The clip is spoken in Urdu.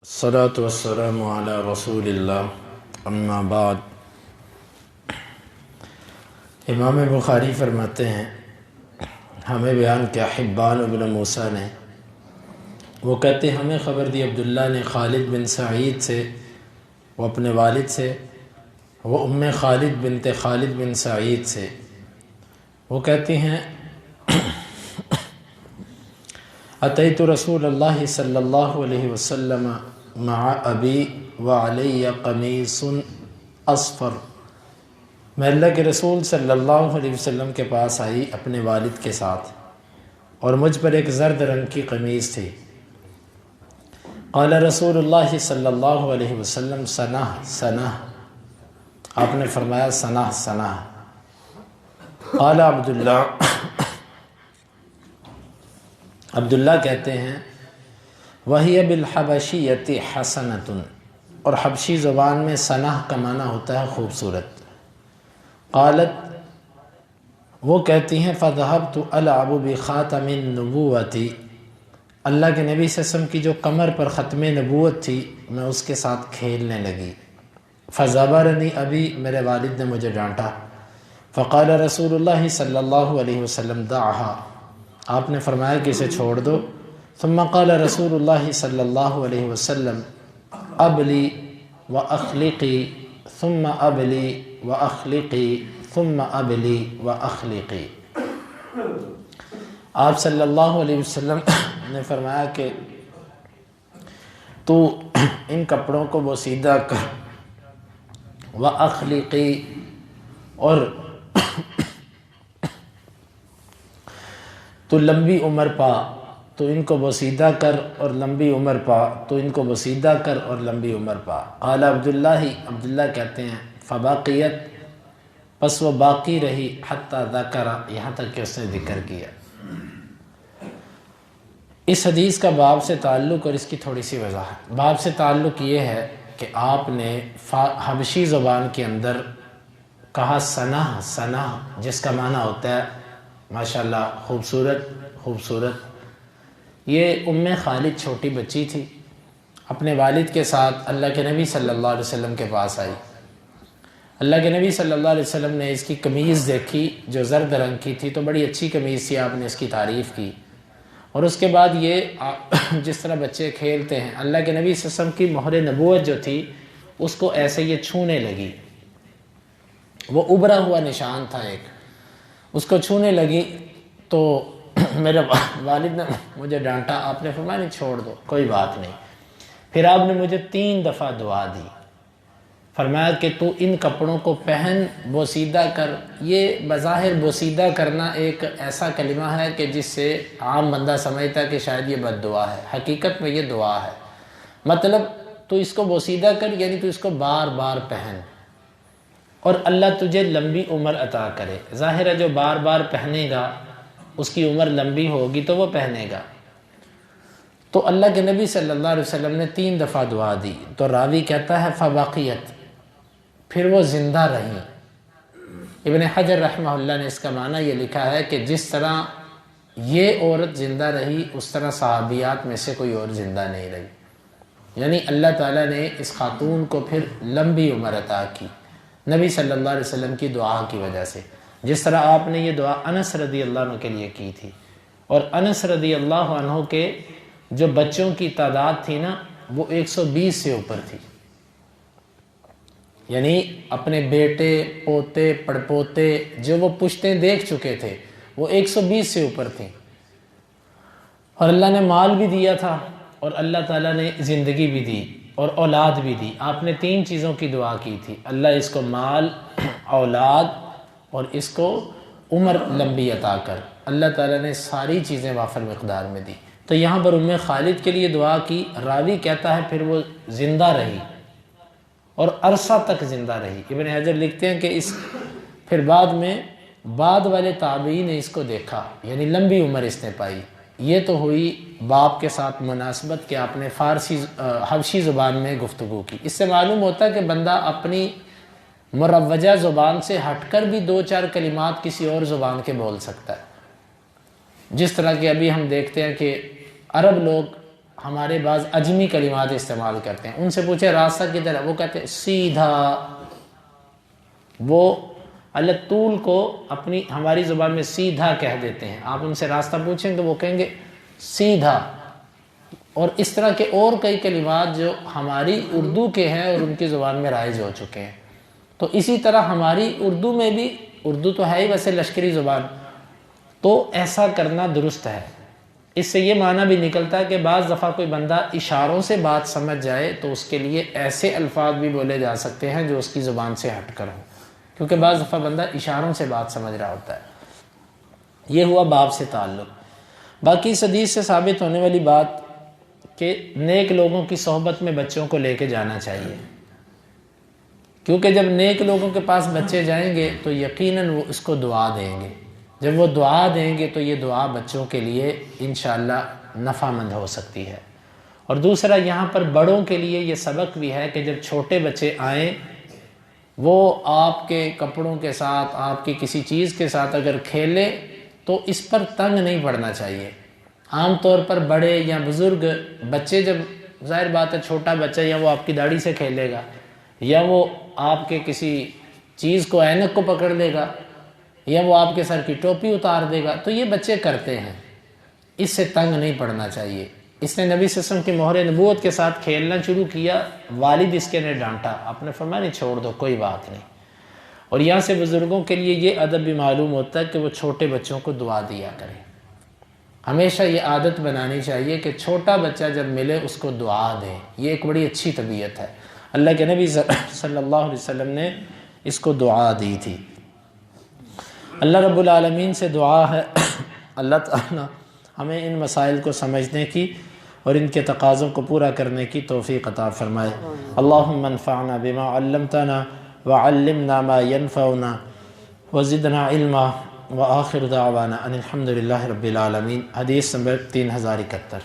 الصلاة والسلام على رسول اللہ اما بعد۔ امام بخاری فرماتے ہیں ہمیں بیان کیا حبان بن موسیٰ نے، وہ کہتے ہیں ہمیں خبر دی عبداللہ نے خالد بن سعید سے، وہ اپنے والد سے، وہ ام خالد بنت خالد بن سعید سے، وہ کہتی ہیں اتیت رسول اللہ صلی اللہ علیہ وسلم مع ابی وعلی قمیص اصفر، میں اللہ کے رسول صلی اللہ علیہ وسلم کے پاس آئی اپنے والد کے ساتھ اور مجھ پر ایک زرد رنگ کی قمیص تھی۔ قال رسول اللہ صلی اللہ علیہ وسلم سنہ سنہ، آپ نے فرمایا سنہ سنہ۔ قال عبداللہ کہتے ہیں وَهِيَ بِالْحَبَشِيَّةِ حَسَنَةٌ، اور حبشی زبان میں سنہ کا معنی ہوتا ہے خوبصورت۔ قالت، وہ کہتی ہیں فَذَهَبْتُ أَلْعَبُ بِخَاتَمِ النُّبُوَّةِ، اللہ کے نبی صلی اللہ علیہ وسلم کی جو کمر پر ختم نبوت تھی میں اس کے ساتھ کھیلنے لگی۔ فَزَبَرَنِي أَبِي، میرے والد نے مجھے ڈانٹا۔ فقال رسول اللہ صلی اللہ علیہ وسلم دعها، آپ نے فرمایا کہ اسے چھوڑ دو۔ ثم قال رسول اللہ صلی اللہ علیہ وسلم ابلی واخلقی ثم ابلی واخلقی ثم ابلی واخلقی، آپ صلی اللہ علیہ وسلم نے فرمایا کہ تو ان کپڑوں کو بوسیدہ کر، واخلقی، اور تو لمبی عمر پا، تو ان کو بوسیدہ کر اور لمبی عمر پا، تو ان کو بوسیدہ کر اور لمبی عمر پا۔ قال عبداللہ کہتے ہیں فباقیت، پس وہ باقی رہی، حتی ذکر، یہاں تک کہ اس نے ذکر کیا۔ اس حدیث کا باب سے تعلق اور اس کی تھوڑی سی وضاحت۔ باب سے تعلق یہ ہے کہ آپ نے حبشی زبان کے اندر کہا سنہ سنہ، جس کا معنی ہوتا ہے ماشاءاللہ خوبصورت۔ یہ ام خالد چھوٹی بچی تھی، اپنے والد کے ساتھ اللہ کے نبی صلی اللہ علیہ وسلم کے پاس آئی۔ اللہ کے نبی صلی اللہ علیہ وسلم نے اس کی قمیض دیکھی جو زرد رنگ کی تھی، تو بڑی اچھی قمیض تھی، آپ نے اس کی تعریف کی، اور اس کے بعد یہ جس طرح بچے کھیلتے ہیں، اللہ کے نبی صلی اللہ علیہ وسلم کی مہر نبوت جو تھی اس کو ایسے یہ چھونے لگی، وہ ابھرا ہوا نشان تھا ایک، اس کو چھونے لگی، تو میرے والد نے مجھے ڈانٹا، آپ نے فرمایا نہیں چھوڑ دو، کوئی بات نہیں۔ پھر آپ نے مجھے 3 دفعہ دعا دی، فرمایا کہ تو ان کپڑوں کو پہن، بوسیدہ کر۔ یہ بظاہر بوسیدہ کرنا ایک ایسا کلمہ ہے کہ جس سے عام بندہ سمجھتا ہے کہ شاید یہ بد دعا ہے، حقیقت میں یہ دعا ہے۔ مطلب تو اس کو بوسیدہ کر، یعنی تو اس کو بار بار پہن، اور اللہ تجھے لمبی عمر عطا کرے۔ ظاہر ہے جو بار بار پہنے گا اس کی عمر لمبی ہوگی تو وہ پہنے گا۔ تو اللہ کے نبی صلی اللہ علیہ وسلم نے 3 دفعہ دعا دی، تو راوی کہتا ہے فباقیت، پھر وہ زندہ رہی۔ ابن حجر رحمہ اللہ نے اس کا معنی یہ لکھا ہے کہ جس طرح یہ عورت زندہ رہی اس طرح صحابیات میں سے کوئی اور زندہ نہیں رہی، یعنی اللہ تعالیٰ نے اس خاتون کو پھر لمبی عمر عطا کی نبی صلی اللہ علیہ وسلم کی دعا کی وجہ سے، جس طرح آپ نے یہ دعا انس رضی اللہ عنہ کے لیے کی تھی، اور انس رضی اللہ عنہ کے جو بچوں کی تعداد تھی نا وہ 120 سے اوپر تھی، یعنی اپنے بیٹے، پوتے، پڑپوتے جو وہ پشتیں دیکھ چکے تھے وہ 120 سے اوپر تھیں، اور اللہ نے مال بھی دیا تھا اور اللہ تعالیٰ نے زندگی بھی دی اور اولاد بھی دی۔ آپ نے 3 چیزوں کی دعا کی تھی، اللہ اس کو مال، اولاد اور اس کو عمر لمبی عطا کر۔ اللہ تعالیٰ نے ساری چیزیں وافر مقدار میں دی۔ تو یہاں پر ام خالد کے لیے دعا کی، راوی کہتا ہے پھر وہ زندہ رہی اور عرصہ تک زندہ رہی۔ ابن حجر لکھتے ہیں کہ اس پھر بعد والے تابعین نے اس کو دیکھا، یعنی لمبی عمر اس نے پائی۔ یہ تو ہوئی باپ کے ساتھ مناسبت کہ آپ نے حبشی زبان میں گفتگو کی۔ اس سے معلوم ہوتا ہے کہ بندہ اپنی مروجہ زبان سے ہٹ کر بھی 2-4 کلمات کسی اور زبان کے بول سکتا ہے، جس طرح کہ ابھی ہم دیکھتے ہیں کہ عرب لوگ ہمارے بعض عجمی کلمات استعمال کرتے ہیں. ان سے پوچھے راستہ کدھر ہے، وہ کہتے ہیں سیدھا. وہ اللہ طول کو اپنی ہماری زبان میں سیدھا کہہ دیتے ہیں. آپ ان سے راستہ پوچھیں گے وہ کہیں گے سیدھا. اور اس طرح کے اور کئی کلمات جو ہماری اردو کے ہیں اور ان کی زبان میں رائج ہو چکے ہیں. تو اسی طرح ہماری اردو میں بھی، اردو تو ہے ہی ویسے لشکری زبان، تو ایسا کرنا درست ہے. اس سے یہ معنی بھی نکلتا ہے کہ بعض دفعہ کوئی بندہ اشاروں سے بات سمجھ جائے تو اس کے لیے ایسے الفاظ بھی بولے جا سکتے ہیں جو اس کی زبان سے ہٹ کر ہوں، کیونکہ بعض دفعہ بندہ اشاروں سے بات سمجھ رہا ہوتا ہے. یہ ہوا باب سے تعلق. باقی اس حدیث سے ثابت ہونے والی بات کہ نیک لوگوں کی صحبت میں بچوں کو لے کے جانا چاہیے، کیونکہ جب نیک لوگوں کے پاس بچے جائیں گے تو یقیناً وہ اس کو دعا دیں گے. جب وہ دعا دیں گے تو یہ دعا بچوں کے لیے انشاءاللہ نفع مند ہو سکتی ہے. اور دوسرا یہاں پر بڑوں کے لیے یہ سبق بھی ہے کہ جب چھوٹے بچے آئیں وہ آپ کے کپڑوں کے ساتھ، آپ کی کسی چیز کے ساتھ اگر کھیلے تو اس پر تنگ نہیں پڑنا چاہیے. عام طور پر بڑے یا بزرگ بچے، جب ظاہر بات ہے چھوٹا بچہ یا وہ آپ کی داڑھی سے کھیلے گا یا وہ آپ کے کسی چیز کو، اینک کو پکڑ لے گا یا وہ آپ کے سر کی ٹوپی اتار دے گا، تو یہ بچے کرتے ہیں. اس سے تنگ نہیں پڑنا چاہیے. اس نے نبی صلی اللہ علیہ وسلم کی مہر نبوت کے ساتھ کھیلنا شروع کیا، والد اس کے نے ڈانٹا، آپ نے فرمایا نہیں چھوڑ دو کوئی بات نہیں. اور یہاں سے بزرگوں کے لیے یہ ادب بھی معلوم ہوتا ہے کہ وہ چھوٹے بچوں کو دعا دیا کریں. ہمیشہ یہ عادت بنانی چاہیے کہ چھوٹا بچہ جب ملے اس کو دعا دیں. یہ ایک بڑی اچھی طبیعت ہے. اللہ کے نبی صلی اللہ علیہ وسلم نے اس کو دعا دی تھی. اللہ رب العالمین سے دعا ہے اللہ تعالیٰ ہمیں ان مسائل کو سمجھنے کی اور ان کے تقاضوں کو پورا کرنے کی توفیق عطا فرمائے. اللہم انفعنا بما علمتنا وعلمنا ما ينفعنا وزدنا علما وآخر دعوانا ان الحمد للہ رب العالمین. حدیث نمبر 3071.